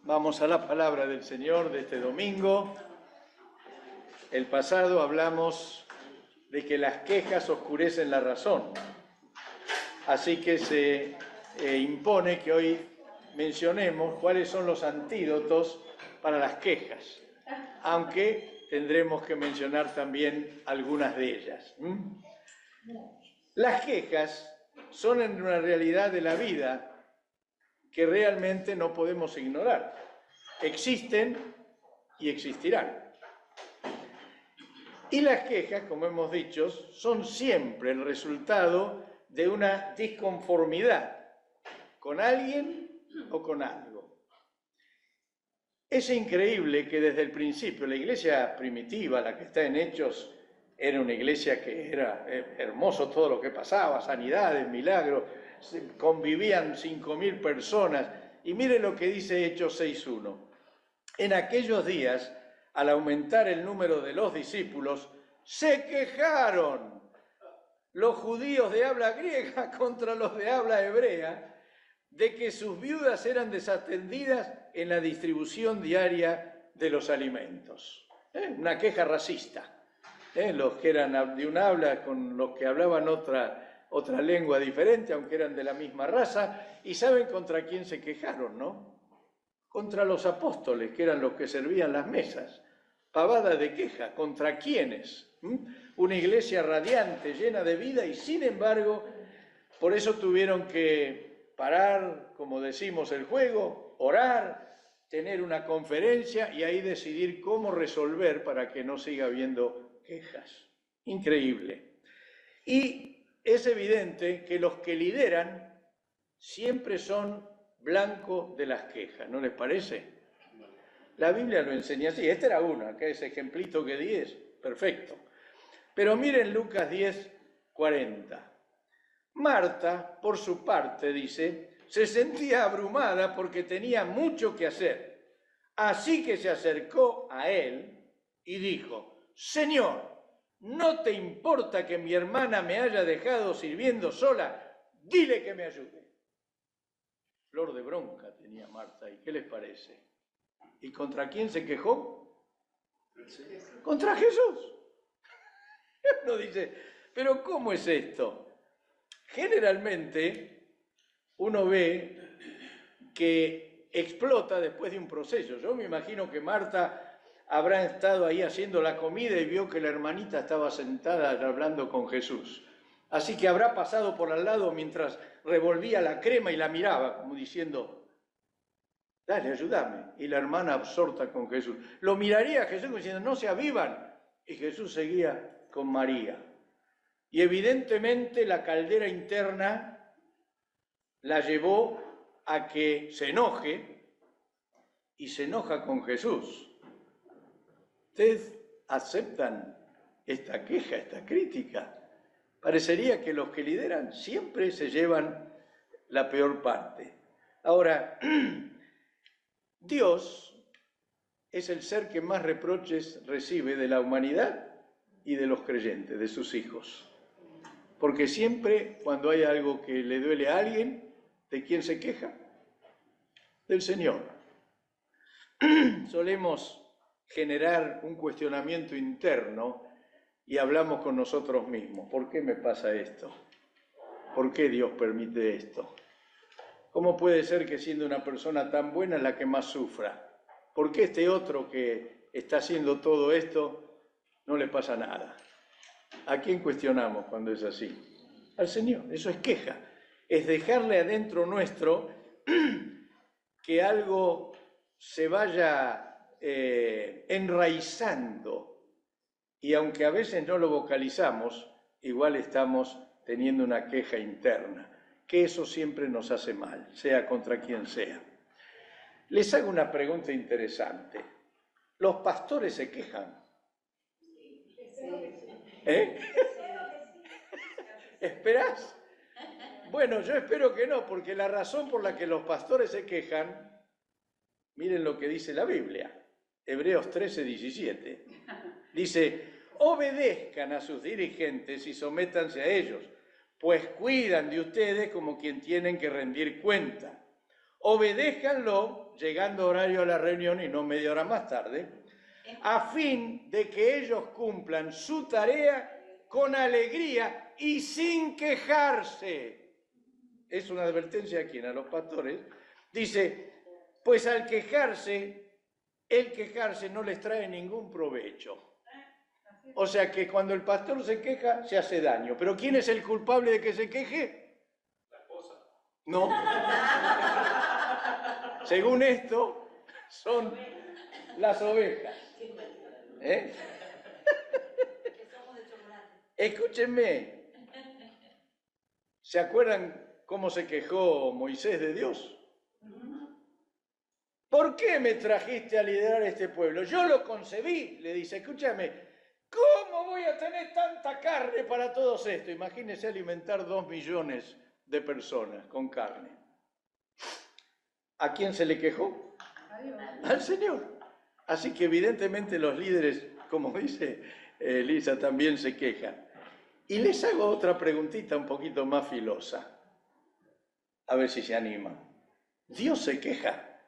Vamos a la palabra del Señor de este domingo. El pasado hablamos de que las quejas oscurecen la razón. Así que se impone que hoy mencionemos cuáles son los antídotos para las quejas, aunque tendremos que mencionar también algunas de ellas. Las quejas son una realidad de la vida que realmente no podemos ignorar. Existen y existirán. Y las quejas, como hemos dicho, son siempre el resultado de una disconformidad con alguien o con algo. Es increíble que desde el principio la iglesia primitiva, la que está en Hechos, era una iglesia que era hermoso todo lo que pasaba, sanidades, milagros, convivían 5.000 personas. Y mire lo que dice Hechos 6.1. En aquellos días, al aumentar el número de los discípulos, se quejaron los judíos de habla griega contra los de habla hebrea de que sus viudas eran desatendidas en la distribución diaria de los alimentos. Una queja racista. Los que eran de un habla con los que hablaban otra lengua diferente, aunque eran de la misma raza, y saben contra quién se quejaron, ¿no? Contra los apóstoles, que eran los que servían las mesas. Pavada de queja, ¿contra quiénes? Una iglesia radiante, llena de vida, y sin embargo, por eso tuvieron que parar, como decimos, el juego, orar, tener una conferencia y ahí decidir cómo resolver para que no siga habiendo quejas. Increíble. Y es evidente que los que lideran siempre son blanco de las quejas, ¿no les parece? La Biblia lo enseña así. Esta era una, acá ese ejemplito que di es perfecto. Pero miren Lucas 10:40. Marta, por su parte, dice, se sentía abrumada porque tenía mucho que hacer. Así que se acercó a él y dijo, Señor, ¿no te importa que mi hermana me haya dejado sirviendo sola? Dile que me ayude. Flor de bronca tenía Marta, ¿y qué les parece? ¿Y contra quién se quejó? Contra Jesús. Uno dice, ¿pero cómo es esto? Generalmente uno ve que explota después de un proceso. Yo me imagino que Marta habrá estado ahí haciendo la comida y vio que la hermanita estaba sentada hablando con Jesús. Así que habrá pasado por al lado mientras revolvía la crema y la miraba, como diciendo, dale, ayúdame. Y la hermana absorta con Jesús. Lo miraría a Jesús diciendo, no se avivan. Y Jesús seguía con María. Y evidentemente la caldera interna la llevó a que se enoje y se enoja con Jesús. ¿Ustedes aceptan esta queja, esta crítica? Parecería que los que lideran siempre se llevan la peor parte. Ahora, Dios es el ser que más reproches recibe de la humanidad y de los creyentes, de sus hijos. Porque siempre cuando hay algo que le duele a alguien, ¿de quién se queja? Del Señor. Solemos generar un cuestionamiento interno y hablamos con nosotros mismos. ¿Por qué me pasa esto? ¿Por qué Dios permite esto? ¿Cómo puede ser que siendo una persona tan buena es la que más sufra? ¿Por qué este otro que está haciendo todo esto no le pasa nada? ¿A quién cuestionamos cuando es así? Al Señor. Eso es queja. Es dejarle adentro nuestro que algo se vaya enraizando. Y aunque a veces no lo vocalizamos, igual estamos teniendo una queja interna, que eso siempre nos hace mal, sea contra quien sea. Les hago una pregunta interesante. ¿Los pastores se quejan? ¿Esperás? Bueno, yo espero que no, porque la razón por la que los pastores se quejan, miren lo que dice la Biblia, Hebreos 13:17. Dice, obedezcan a sus dirigentes y sométanse a ellos, pues cuidan de ustedes como quien tienen que rendir cuenta. Obedézcanlo llegando horario a la reunión y no media hora más tarde, a fin de que ellos cumplan su tarea con alegría y sin quejarse. Es una advertencia a quien, a los pastores. Dice, pues al quejarse, el quejarse no les trae ningún provecho. O sea que cuando el pastor se queja, se hace daño. ¿Pero quién es el culpable de que se queje? La esposa. No. Según esto, son las ovejas. ¿Eh? Escúchenme. ¿Se acuerdan cómo se quejó Moisés de Dios? ¿Por qué me trajiste a liderar este pueblo? Yo lo concebí, le dice, escúchame, ¿cómo voy a tener tanta carne para todos esto? Imagínense alimentar 2 millones de personas con carne. ¿A quién se le quejó? Al Señor. Así que evidentemente los líderes, como dice Elisa, también se quejan. Y les hago otra preguntita un poquito más filosa. A ver si se animan. ¿Dios se queja?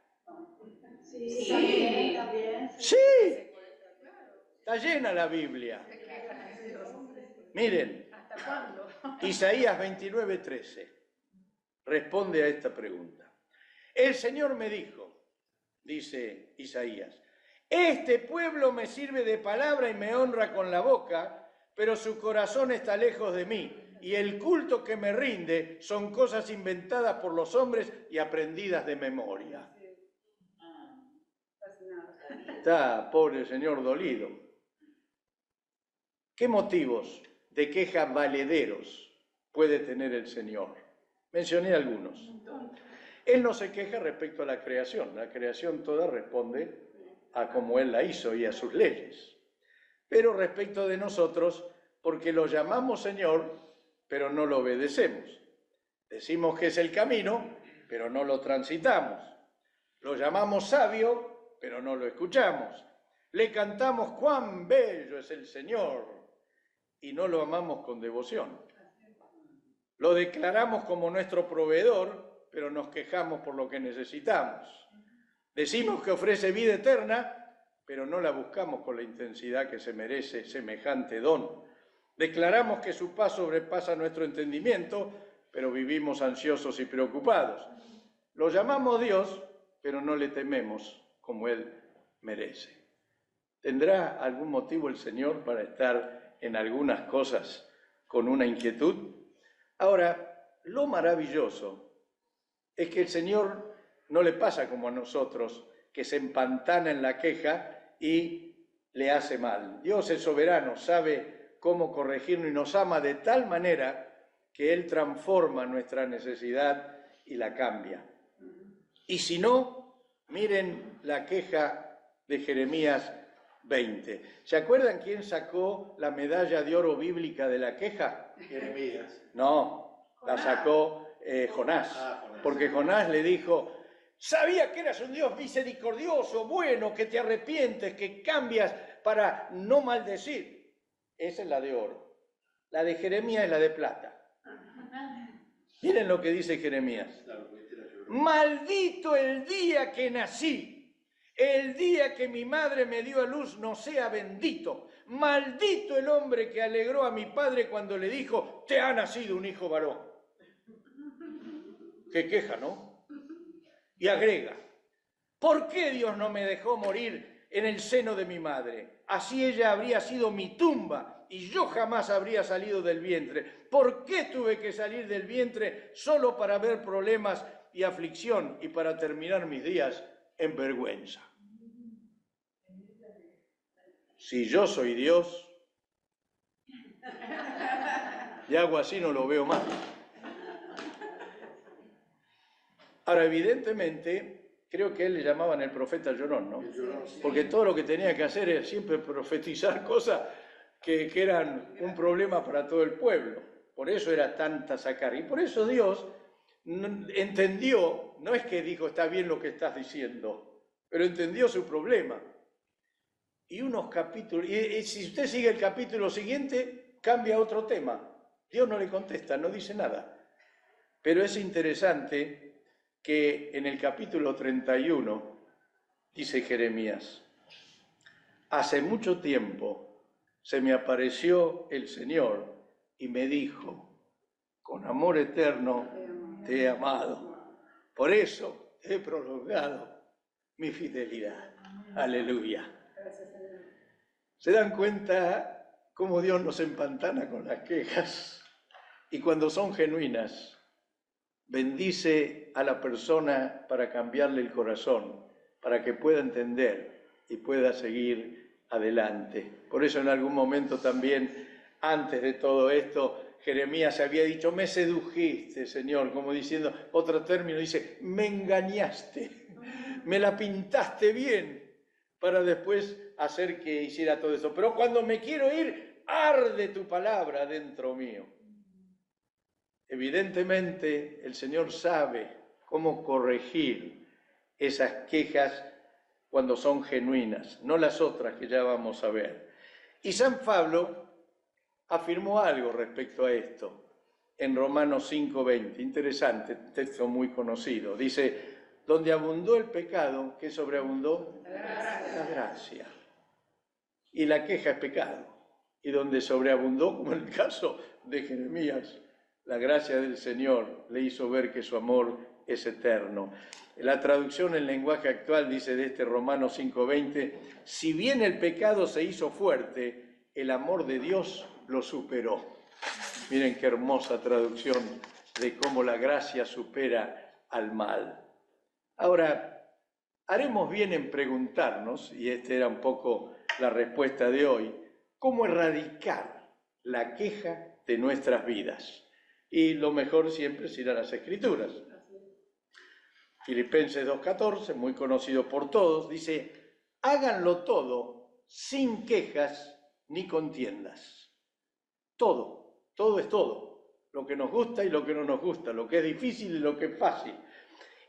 Sí. Sí. Está llena la Biblia. Miren, Isaías 29:13 responde a esta pregunta. El Señor me dijo, dice Isaías, este pueblo me sirve de palabra y me honra con la boca, pero su corazón está lejos de mí, y el culto que me rinde son cosas inventadas por los hombres y aprendidas de memoria. Está, pobre Señor, dolido. ¿Qué motivos de queja valederos puede tener el Señor? Mencioné algunos. Él no se queja respecto a la creación toda responde a como Él la hizo y a sus leyes. Pero respecto de nosotros, porque lo llamamos Señor, pero no lo obedecemos. Decimos que es el camino, pero no lo transitamos. Lo llamamos sabio, pero no lo escuchamos. Le cantamos cuán bello es el Señor y no lo amamos con devoción. Lo declaramos como nuestro proveedor, pero nos quejamos por lo que necesitamos. Decimos que ofrece vida eterna, pero no la buscamos con la intensidad que se merece semejante don. Declaramos que su paz sobrepasa nuestro entendimiento, pero vivimos ansiosos y preocupados. Lo llamamos Dios, pero no le tememos como Él merece. ¿Tendrá algún motivo el Señor para estar en algunas cosas con una inquietud? Ahora, lo maravilloso es que el Señor no le pasa como a nosotros, que se empantana en la queja y le hace mal. Dios es soberano, sabe cómo corregirnos y nos ama de tal manera que Él transforma nuestra necesidad y la cambia. Y si no, miren la queja de Jeremías 20. ¿Se acuerdan quién sacó la medalla de oro bíblica de la queja? Jeremías. No, la sacó Jonás. Porque Jonás le dijo, sabía que eras un Dios misericordioso, bueno, que te arrepientes, que cambias para no maldecir. Esa es la de oro. La de Jeremías es la de plata. Miren lo que dice Jeremías. Maldito el día que nací, el día que mi madre me dio a luz no sea bendito. Maldito el hombre que alegró a mi padre cuando le dijo, te ha nacido un hijo varón. Qué queja, ¿no? Y agrega, ¿por qué Dios no me dejó morir en el seno de mi madre? Así ella habría sido mi tumba y yo jamás habría salido del vientre. ¿Por qué tuve que salir del vientre solo para ver problemas y aflicción y para terminar mis días en vergüenza? Si yo soy Dios y hago así, no lo veo mal. Ahora, evidentemente, creo que él le llamaban el profeta llorón, ¿no? Porque todo lo que tenía que hacer era siempre profetizar cosas que eran un problema para todo el pueblo. Por eso era tanta sacar. Y por eso Dios entendió, no es que dijo, está bien lo que estás diciendo, pero entendió su problema. Y unos capítulos, y si usted sigue el capítulo siguiente, cambia otro tema. Dios no le contesta, no dice nada. Pero es interesante que que en el capítulo 31 dice Jeremías: hace mucho tiempo se me apareció el Señor y me dijo, con amor eterno te he amado, por eso he prolongado mi fidelidad. Aleluya. ¿Se dan cuenta cómo Dios nos empantana con las quejas? Y cuando son genuinas, bendice a la persona para cambiarle el corazón, para que pueda entender y pueda seguir adelante. Por eso en algún momento también, antes de todo esto, Jeremías había dicho, me sedujiste, Señor, como diciendo, otro término, dice, me engañaste, me la pintaste bien, para después hacer que hiciera todo eso. Pero cuando me quiero ir, arde tu palabra dentro mío. Evidentemente, el Señor sabe cómo corregir esas quejas cuando son genuinas, no las otras que ya vamos a ver. Y San Pablo afirmó algo respecto a esto en Romanos 5:20, interesante, texto muy conocido. Dice, donde abundó el pecado, ¿qué sobreabundó? La gracia. Y la queja es pecado. Y donde sobreabundó, como en el caso de Jeremías, la gracia del Señor le hizo ver que su amor es eterno. La traducción en lenguaje actual dice de este Romanos 5:20, si bien el pecado se hizo fuerte, el amor de Dios lo superó. Miren qué hermosa traducción de cómo la gracia supera al mal. Ahora, haremos bien en preguntarnos, y esta era un poco la respuesta de hoy, cómo erradicar la queja de nuestras vidas. Y lo mejor siempre es ir a las Escrituras. Filipenses 2:14, muy conocido por todos, dice, háganlo todo sin quejas ni contiendas. Todo es todo. Lo que nos gusta y lo que no nos gusta, lo que es difícil y lo que es fácil.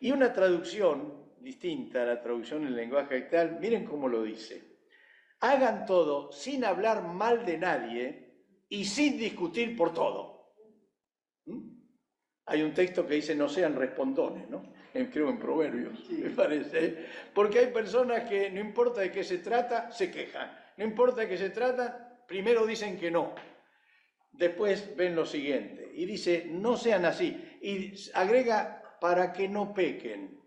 Y una traducción distinta a la traducción en lenguaje actual, miren cómo lo dice. Hagan todo sin hablar mal de nadie y sin discutir por todo. Hay un texto que dice no sean respondones, ¿no? Creo en Proverbios, me parece. Porque hay personas que no importa de qué se trata, se quejan. No importa de qué se trata, primero dicen que no. Después ven lo siguiente. Y dice, no sean así. Y agrega, para que no pequen.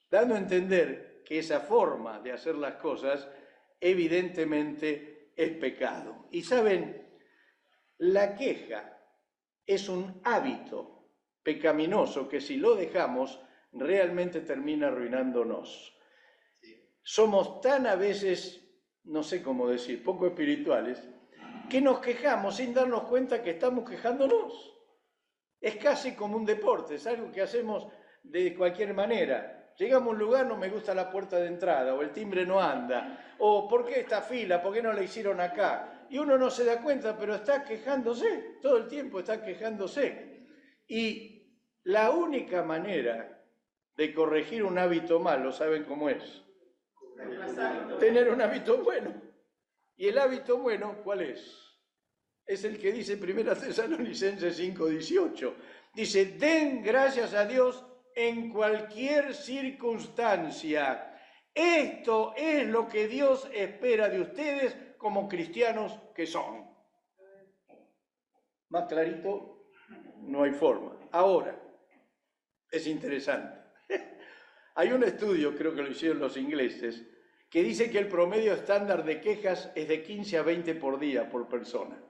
Dando a entender que esa forma de hacer las cosas evidentemente es pecado. Y saben, la queja es un hábito pecaminoso que si lo dejamos realmente termina arruinándonos. Somos tan a veces, no sé cómo decir, poco espirituales, que nos quejamos sin darnos cuenta que estamos quejándonos. Es casi como un deporte, es algo que hacemos de cualquier manera. Llegamos a un lugar, no me gusta la puerta de entrada, o el timbre no anda, o ¿por qué esta fila? ¿Por qué no la hicieron acá? Y uno no se da cuenta, pero está quejándose, todo el tiempo está quejándose. Y la única manera de corregir un hábito malo, ¿saben cómo es? Tener un hábito bueno. ¿Y el hábito bueno cuál es? Es el que dice 1 Tesalonicenses 5:18. Dice, den gracias a Dios en cualquier circunstancia. Esto es lo que Dios espera de ustedes como cristianos que son. Más clarito, no hay forma. Ahora, es interesante. Hay un estudio, creo que lo hicieron los ingleses, que dice que el promedio estándar de quejas es de 15 a 20 por día por persona.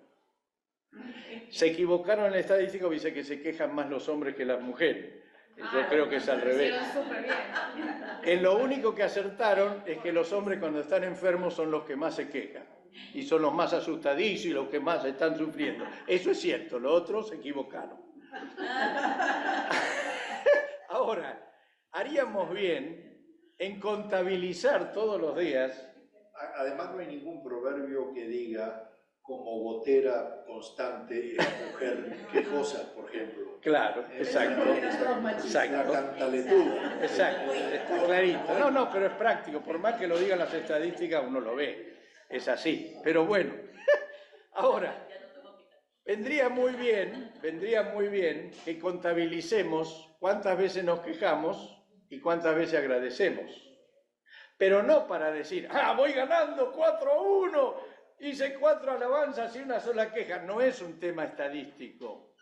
Se equivocaron en la estadística, dice que se quejan más los hombres que las mujeres. Yo creo que es al revés. En lo único que acertaron es que los hombres cuando están enfermos son los que más se quejan. Y son los más asustadizos y los que más están sufriendo. Eso es cierto, los otros se equivocaron. Ahora, haríamos bien en contabilizar todos los días. Además, no hay ningún proverbio que diga como gotera constante la mujer quejosa, por ejemplo. Claro, exacto. La cantaletuda. Exacto, está clarito. No, pero es práctico. Por más que lo digan las estadísticas, uno lo ve. Es así. Pero bueno, ahora, vendría muy bien que contabilicemos cuántas veces nos quejamos y cuántas veces agradecemos. Pero no para decir, voy ganando 4-1, hice 4 alabanzas y una sola queja. No es un tema estadístico.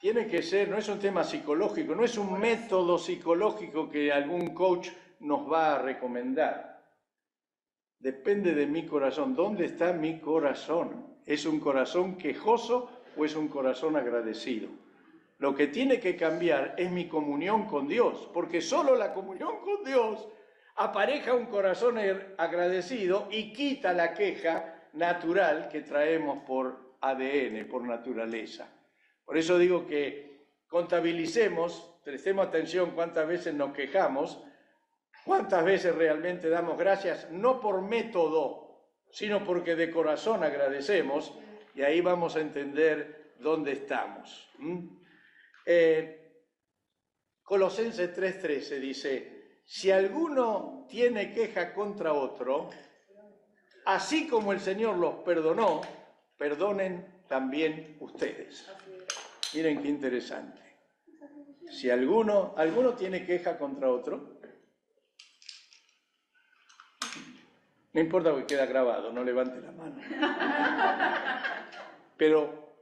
Tiene que ser, no es un tema psicológico, no es un método psicológico que algún coach nos va a recomendar. Depende de mi corazón. ¿Dónde está mi corazón? ¿Es un corazón quejoso o es un corazón agradecido? Lo que tiene que cambiar es mi comunión con Dios, porque solo la comunión con Dios apareja un corazón agradecido y quita la queja natural que traemos por ADN, por naturaleza. Por eso digo que contabilicemos, prestemos atención cuántas veces nos quejamos, cuántas veces realmente damos gracias, no por método, sino porque de corazón agradecemos, y ahí vamos a entender dónde estamos. Colosenses 3:13 dice, si alguno tiene queja contra otro, así como el Señor los perdonó, perdonen también ustedes. Miren qué interesante. Si alguno tiene queja contra otro, no importa que queda grabado, no levante la mano. Pero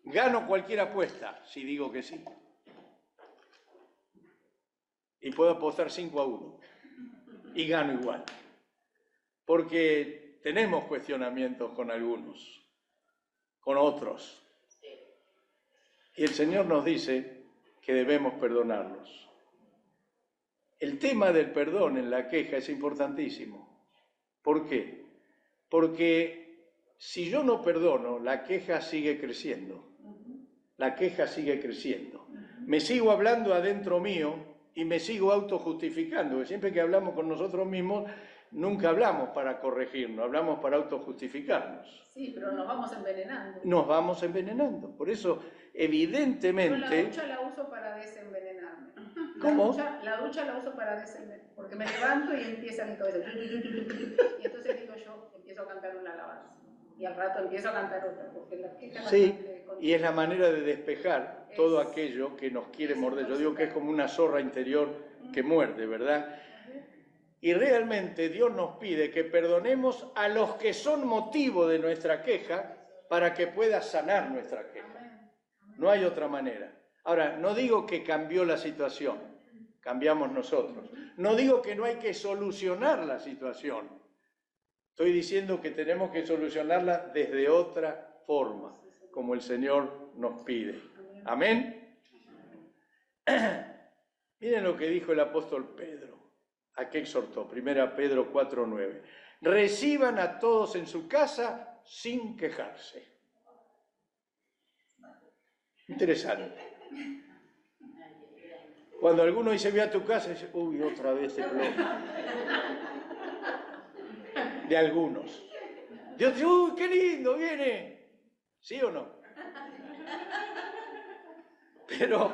gano cualquier apuesta si digo que sí. Y puedo apostar 5-1 y gano igual, porque tenemos cuestionamientos con algunos, con otros, y el Señor nos dice que debemos perdonarlos. El tema del perdón en la queja es importantísimo. ¿Por qué? Porque si yo no perdono, la queja sigue creciendo, la queja sigue creciendo. Me sigo hablando adentro mío y me sigo autojustificando, porque siempre que hablamos con nosotros mismos, nunca hablamos para corregirnos, hablamos para autojustificarnos. Sí, pero nos vamos envenenando. Nos vamos envenenando. Por eso, evidentemente... Yo la ducha la uso para desenvenenarme. ¿Cómo? La ducha la uso para desenvenenarme, porque me levanto y empieza mi cabeza. Y entonces digo yo, empiezo a cantar una alabanza. Y al rato empiezo a cantar otra, porque la queja sí, y es la manera de despejar todo aquello que nos quiere morder. Yo digo que es como una zorra interior que muerde, ¿verdad? Y realmente Dios nos pide que perdonemos a los que son motivo de nuestra queja para que pueda sanar nuestra queja. No hay otra manera. Ahora, no digo que cambió la situación, cambiamos nosotros. No digo que no hay que solucionar la situación. Estoy diciendo que tenemos que solucionarla desde otra forma, como el Señor nos pide. ¿Amén? Miren lo que dijo el apóstol Pedro. ¿A qué exhortó? 1 Pedro 4:9. Reciban a todos en su casa sin quejarse. Interesante. Cuando alguno dice, ve a tu casa, dice, uy, otra vez te plomo. De algunos. Dios dice, uy, qué lindo, viene. ¿Sí o no? Pero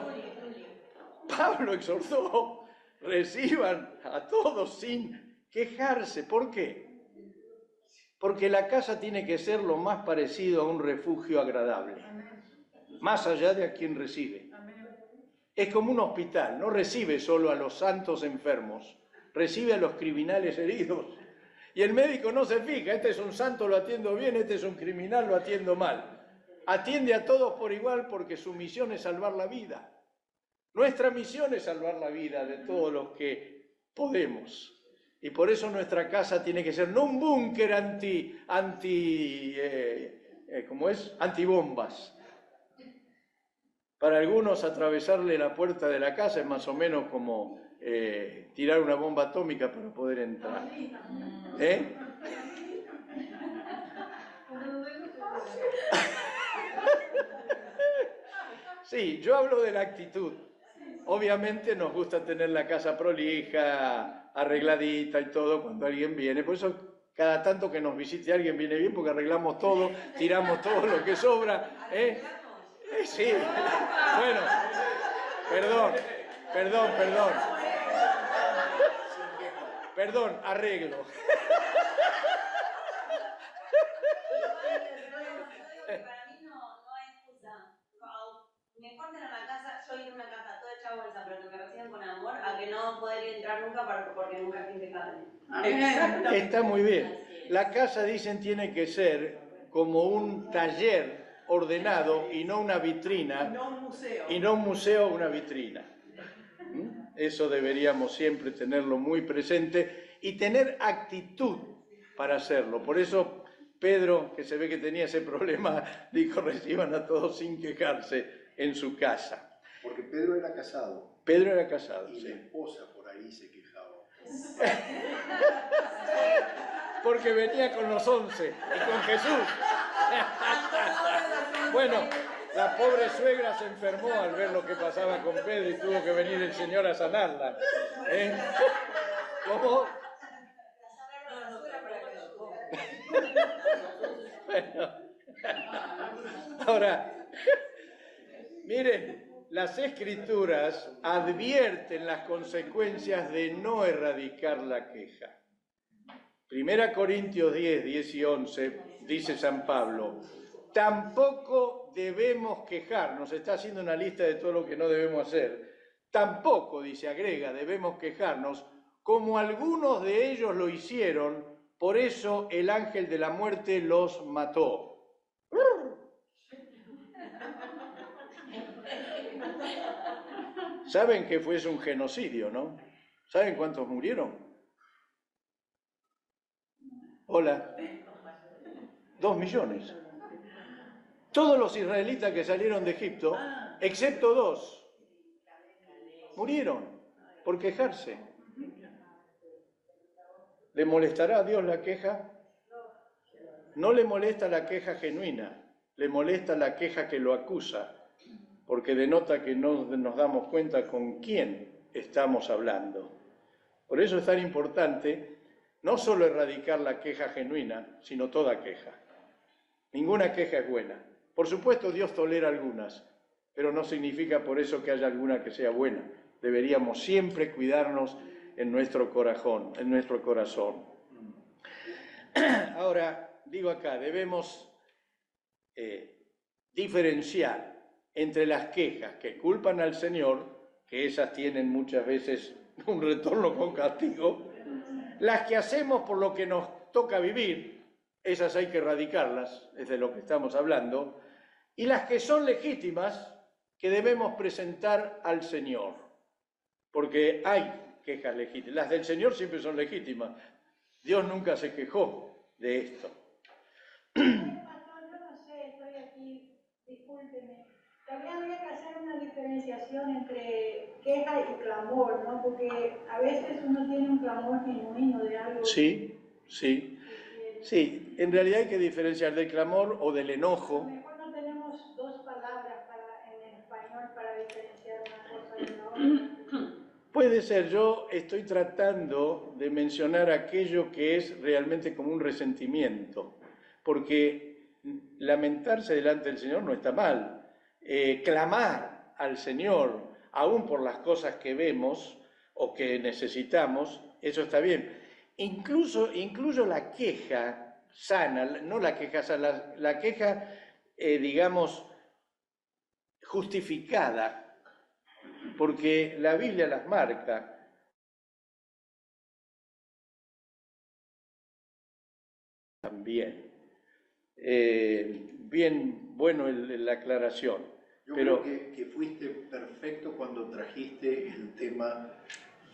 Pablo exhortó, reciban a todos sin quejarse. ¿Por qué? Porque la casa tiene que ser lo más parecido a un refugio agradable, más allá de a quien recibe. Es como un hospital, no recibe solo a los santos enfermos, recibe a los criminales heridos. Y el médico no se fija, este es un santo, lo atiendo bien, este es un criminal, lo atiendo mal. Atiende a todos por igual porque su misión es salvar la vida. Nuestra misión es salvar la vida de todos los que podemos. Y por eso nuestra casa tiene que ser no un búnker antibombas. Para algunos atravesarle la puerta de la casa es más o menos como tirar una bomba atómica para poder entrar. Sí, yo hablo de la actitud. Obviamente nos gusta tener la casa prolija, arregladita y todo cuando alguien viene. Por eso cada tanto que nos visite alguien viene bien porque arreglamos todo, tiramos todo lo que sobra. Sí, bueno, perdón, arreglo. porque nunca fin de cada año. Amén. Está muy bien. La casa, dicen, tiene que ser como un taller ordenado y no una vitrina. No un museo. Y no un museo o una vitrina. Eso deberíamos siempre tenerlo muy presente y tener actitud para hacerlo. Por eso Pedro, que se ve que tenía ese problema, dijo: reciban a todos sin quejarse en su casa. Porque Pedro era casado. Pedro era casado, Y sí. la esposa por ahí se quejaba. Porque venía con los 11 y con Jesús. Bueno, la pobre suegra se enfermó al ver lo que pasaba con Pedro y tuvo que venir el Señor a sanarla. ¿Cómo? Bueno, ahora, miren, las Escrituras advierten las consecuencias de no erradicar la queja. 1 Corintios 10, 10 y 11 dice San Pablo: tampoco debemos quejarnos, está haciendo una lista de todo lo que no debemos hacer. Tampoco, dice, agrega, debemos quejarnos, como algunos de ellos lo hicieron, por eso el ángel de la muerte los mató. Saben que fue un genocidio, ¿no? ¿Saben cuántos murieron? Hola. 2 millones. Todos los israelitas que salieron de Egipto, excepto 2, murieron por quejarse. ¿Le molestará a Dios la queja? No le molesta la queja genuina, le molesta la queja que lo acusa, porque denota que no nos damos cuenta con quién estamos hablando. Por eso es tan importante no solo erradicar la queja genuina, sino toda queja. Ninguna queja es buena. Por supuesto, Dios tolera algunas, pero no significa por eso que haya alguna que sea buena. Deberíamos siempre cuidarnos en nuestro corazón. Ahora, digo acá, debemos diferenciar entre las quejas que culpan al Señor, que esas tienen muchas veces un retorno con castigo, las que hacemos por lo que nos toca vivir, esas hay que erradicarlas, es de lo que estamos hablando, y las que son legítimas, que debemos presentar al Señor, porque hay quejas legítimas. Las del Señor siempre son legítimas. Dios nunca se quejó de esto. Pastor, yo no sé, estoy aquí, discúlpeme. También habría que hacer una diferenciación entre queja y clamor, ¿no? Porque a veces uno tiene un clamor genuino de algo. Sí, en realidad hay que diferenciar del clamor o del A enojo. lo mejor no tenemos 2 palabras en español para diferenciar una cosa de la otra. Puede ser, yo estoy tratando de mencionar aquello que es realmente como un resentimiento, porque lamentarse delante del Señor no está mal. Clamar al Señor, aún por las cosas que vemos o que necesitamos, eso está bien. Incluso la queja sana, no la queja sana, la queja, digamos, justificada, porque la Biblia las marca. También. Bien, bueno la aclaración. Yo pero creo que fuiste perfecto cuando trajiste el tema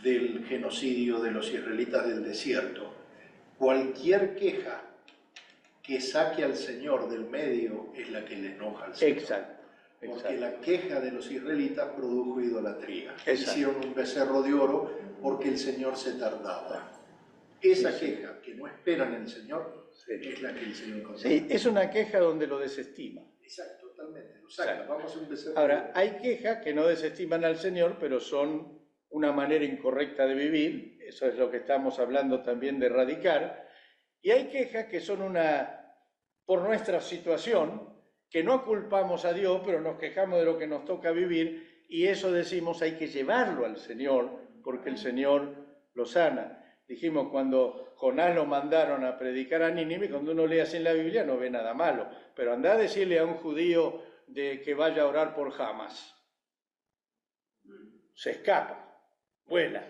del genocidio de los israelitas del desierto. Cualquier queja que saque al Señor del medio es la que le enoja al Señor. Exacto. Porque la queja de los israelitas produjo idolatría. Exacto. Hicieron un becerro de oro porque el Señor se tardaba. Esa queja que no esperan en el Señor es la que el Señor condena. Sí, es una queja donde lo desestima. Exacto, totalmente. Lo saca. Exacto. Vamos a un becerro. Ahora, hay quejas que no desestiman al Señor, pero son una manera incorrecta de vivir. Eso es lo que estamos hablando también de erradicar. Y hay quejas que son por nuestra situación, que no culpamos a Dios, pero nos quejamos de lo que nos toca vivir, y eso decimos hay que llevarlo al Señor, porque el Señor lo sana. Dijimos cuando Jonás lo mandaron a predicar a Nínive, cuando uno lee así en la Biblia no ve nada malo, pero anda a decirle a un judío que vaya a orar por Hamas. Se escapa, vuela.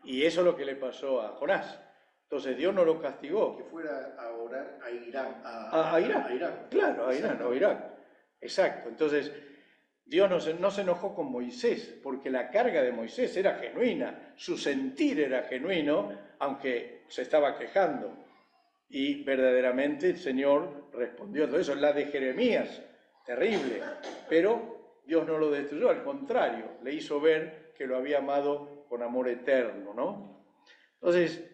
Y eso es lo que le pasó a Jonás. Entonces Dios no lo castigó. Que fuera a orar a Irán. A Irán. Claro, a Irán o Irak. Exacto. Entonces Dios no se enojó con Moisés, porque la carga de Moisés era genuina, su sentir era genuino, aunque se estaba quejando. Y verdaderamente el Señor respondió a todo eso. La de Jeremías, terrible, pero Dios no lo destruyó, al contrario, le hizo ver que lo había amado con amor eterno, ¿no? Entonces,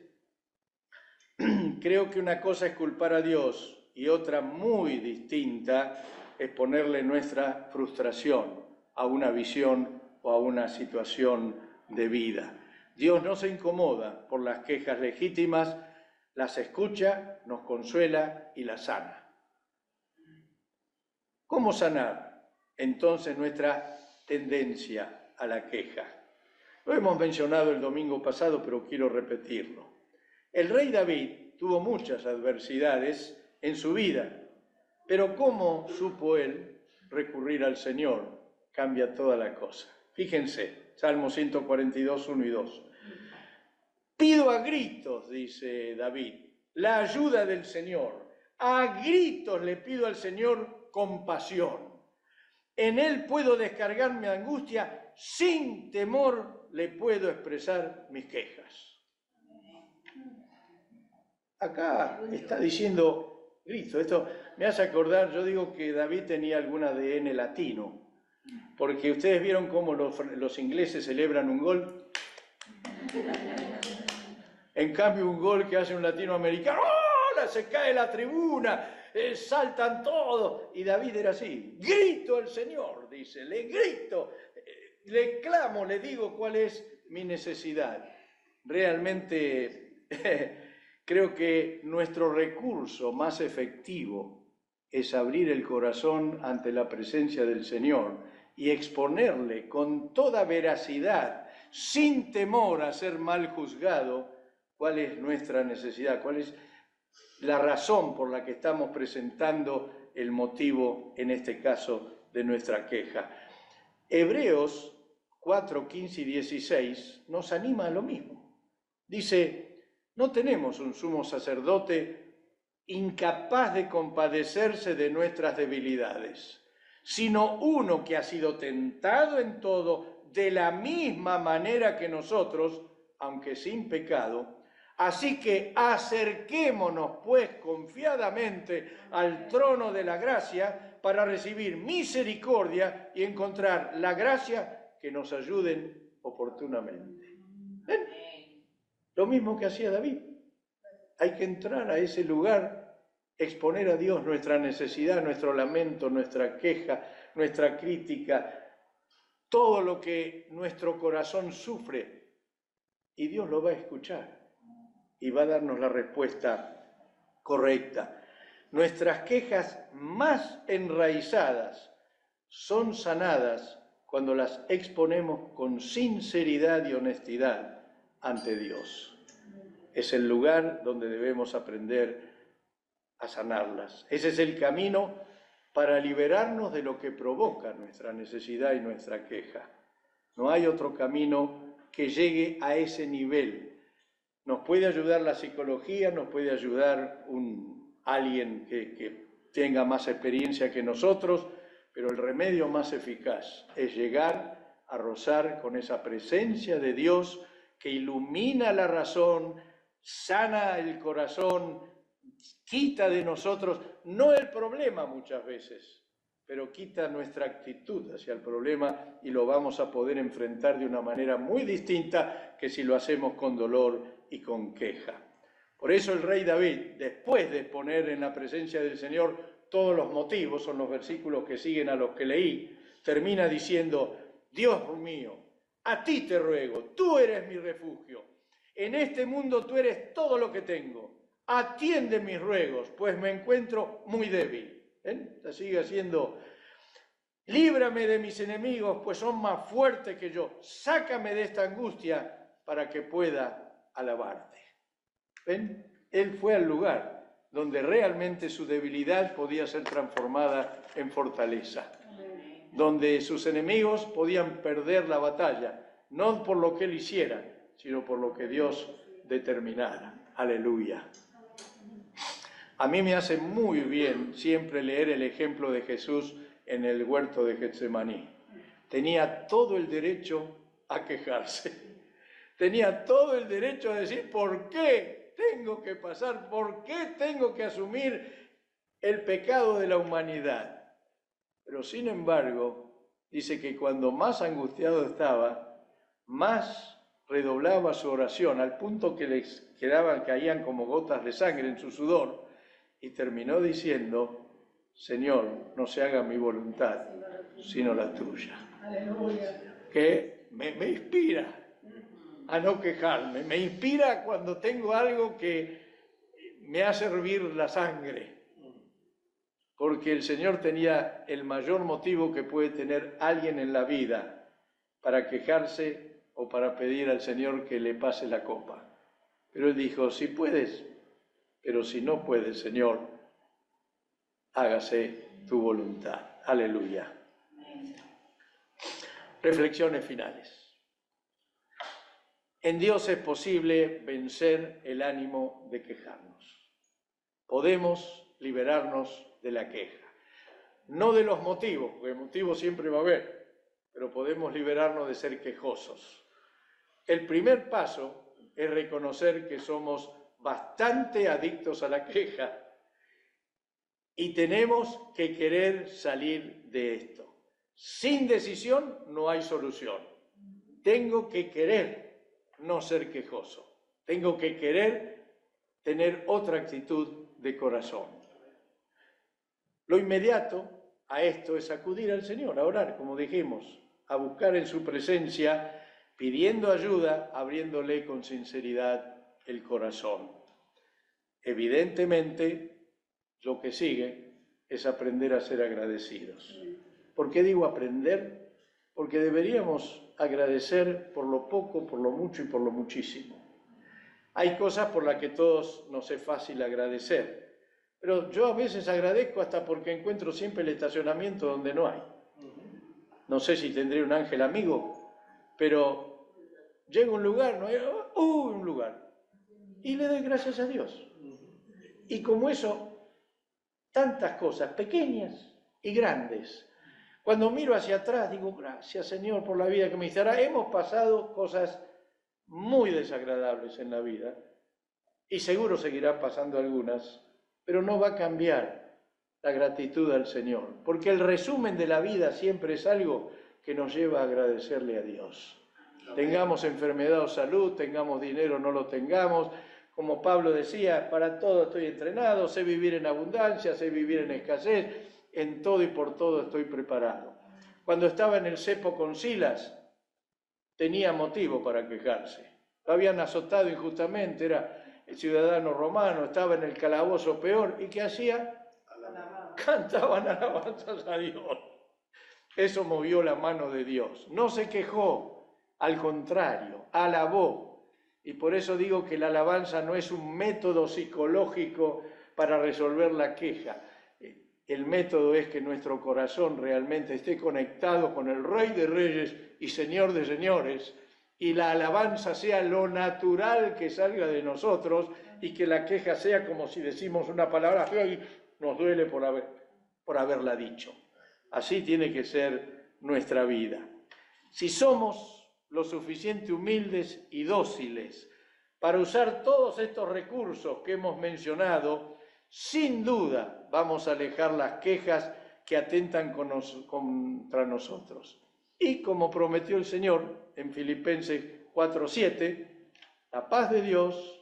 creo que una cosa es culpar a Dios y otra muy distinta es ponerle nuestra frustración a una visión o a una situación de vida. Dios no se incomoda por las quejas legítimas, las escucha, nos consuela y las sana. ¿Cómo sanar entonces nuestra tendencia a la queja? Lo hemos mencionado el domingo pasado, pero quiero repetirlo. El rey David tuvo muchas adversidades en su vida, pero ¿cómo supo él recurrir al Señor? Cambia toda la cosa. Fíjense, Salmo 142, 1 y 2. Pido a gritos, dice David, la ayuda del Señor. A gritos le pido al Señor compasión. En Él puedo descargar mi angustia, sin temor le puedo expresar mis quejas. Acá está diciendo grito. Esto me hace acordar, yo digo que David tenía algún ADN latino, porque ustedes vieron cómo los ingleses celebran un gol. En cambio, un gol que hace un latinoamericano, ¡oh! Se cae la tribuna, saltan todos. Y David era así, grito al Señor, dice, le grito, le clamo, le digo cuál es mi necesidad. Realmente creo que nuestro recurso más efectivo es abrir el corazón ante la presencia del Señor y exponerle con toda veracidad, sin temor a ser mal juzgado, cuál es nuestra necesidad, cuál es la razón por la que estamos presentando el motivo, en este caso, de nuestra queja. Hebreos 4, 15 y 16 nos anima a lo mismo. Dice, no tenemos un sumo sacerdote incapaz de compadecerse de nuestras debilidades, sino uno que ha sido tentado en todo de la misma manera que nosotros, aunque sin pecado. Así que acerquémonos pues confiadamente al trono de la gracia para recibir misericordia y encontrar la gracia que nos ayude oportunamente. ¿Ven? Lo mismo que hacía David. Hay que entrar a ese lugar, exponer a Dios nuestra necesidad, nuestro lamento, nuestra queja, nuestra crítica, todo lo que nuestro corazón sufre, y Dios lo va a escuchar y va a darnos la respuesta correcta. Nuestras quejas más enraizadas son sanadas cuando las exponemos con sinceridad y honestidad ante Dios. Es el lugar donde debemos aprender a sanarlas. Ese es el camino para liberarnos de lo que provoca nuestra necesidad y nuestra queja. No hay otro camino que llegue a ese nivel. Nos puede ayudar la psicología, nos puede ayudar alguien que tenga más experiencia que nosotros, pero el remedio más eficaz es llegar a rozar con esa presencia de Dios que ilumina la razón, sana el corazón, quita de nosotros, no el problema muchas veces, pero quita nuestra actitud hacia el problema y lo vamos a poder enfrentar de una manera muy distinta que si lo hacemos con dolor y con queja. Por eso el rey David, después de poner en la presencia del Señor todos los motivos, son los versículos que siguen a los que leí, termina diciendo, Dios mío, a ti te ruego, tú eres mi refugio, en este mundo tú eres todo lo que tengo, atiende mis ruegos, pues me encuentro muy débil. ¿Ven? La sigue haciendo, líbrame de mis enemigos, pues son más fuertes que yo, sácame de esta angustia para que pueda alabarte. ¿Ven? Él fue al lugar donde realmente su debilidad podía ser transformada en fortaleza, donde sus enemigos podían perder la batalla, no por lo que él hiciera, sino por lo que Dios determinara. Aleluya. A mí me hace muy bien siempre leer el ejemplo de Jesús en el huerto de Getsemaní. Tenía todo el derecho a quejarse. Tenía todo el derecho a decir, ¿por qué tengo que pasar? ¿Por qué tengo que asumir el pecado de la humanidad? Pero sin embargo, dice que cuando más angustiado estaba, más redoblaba su oración, al punto que les caían como gotas de sangre en su sudor, y terminó diciendo, Señor, no se haga mi voluntad, sino la tuya. Aleluya. Que me inspira a no quejarme, me inspira cuando tengo algo que me hace hervir la sangre, porque el Señor tenía el mayor motivo que puede tener alguien en la vida para quejarse o para pedir al Señor que le pase la copa. Pero Él dijo, si puedes, pero si no puedes, Señor, hágase tu voluntad. Aleluya. Reflexiones finales. En Dios es posible vencer el ánimo de quejarnos. Podemos liberarnos de la queja. No de los motivos, porque motivos siempre va a haber, pero podemos liberarnos de ser quejosos. El primer paso es reconocer que somos bastante adictos a la queja y tenemos que querer salir de esto. Sin decisión no hay solución. Tengo que querer no ser quejoso. Tengo que querer tener otra actitud de corazón. Lo inmediato a esto es acudir al Señor, a orar, como dijimos, a buscar en su presencia, pidiendo ayuda, abriéndole con sinceridad el corazón. Evidentemente, lo que sigue es aprender a ser agradecidos. ¿Por qué digo aprender? Porque deberíamos agradecer por lo poco, por lo mucho y por lo muchísimo. Hay cosas por las que todos nos es fácil agradecer, pero yo a veces agradezco hasta porque encuentro siempre el estacionamiento donde no hay. No sé si tendré un ángel amigo, pero llego a un lugar, no hay un lugar, y le doy gracias a Dios. Y como eso, tantas cosas pequeñas y grandes. Cuando miro hacia atrás, digo, gracias Señor por la vida que me diste. Ahora hemos pasado cosas muy desagradables en la vida, y seguro seguirán pasando algunas, pero no va a cambiar la gratitud al Señor, porque el resumen de la vida siempre es algo que nos lleva a agradecerle a Dios. Tengamos enfermedad o salud, tengamos dinero o no lo tengamos, como Pablo decía, para todo estoy entrenado, sé vivir en abundancia, sé vivir en escasez, en todo y por todo estoy preparado. Cuando estaba en el cepo con Silas, tenía motivo para quejarse. Lo habían azotado injustamente, era el ciudadano romano, estaba en el calabozo peor, ¿y qué hacía? Cantaban alabanzas a Dios. Eso movió la mano de Dios. No se quejó, al contrario, alabó. Y por eso digo que la alabanza no es un método psicológico para resolver la queja. El método es que nuestro corazón realmente esté conectado con el Rey de Reyes y Señor de Señores, y la alabanza sea lo natural que salga de nosotros, y que la queja sea como si decimos una palabra fea y nos duele por haberla dicho. Así tiene que ser nuestra vida. Si somos lo suficiente humildes y dóciles para usar todos estos recursos que hemos mencionado, sin duda vamos a alejar las quejas que atentan contra nosotros. Y como prometió el Señor en Filipenses 4:7, la paz de Dios,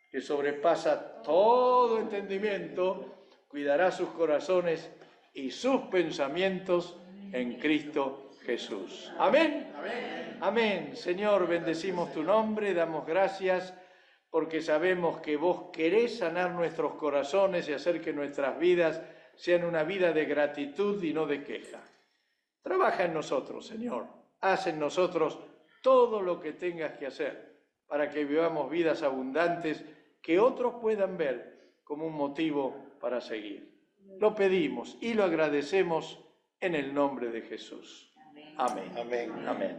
que sobrepasa todo entendimiento, cuidará sus corazones y sus pensamientos en Cristo Jesús. Amén. Amén. Amén. Señor, bendecimos tu nombre, damos gracias porque sabemos que vos querés sanar nuestros corazones y hacer que nuestras vidas sean una vida de gratitud y no de queja. Trabaja en nosotros, Señor. Haz en nosotros todo lo que tengas que hacer para que vivamos vidas abundantes que otros puedan ver como un motivo para seguir. Lo pedimos y lo agradecemos en el nombre de Jesús. Amén. Amén. Amén. Amén.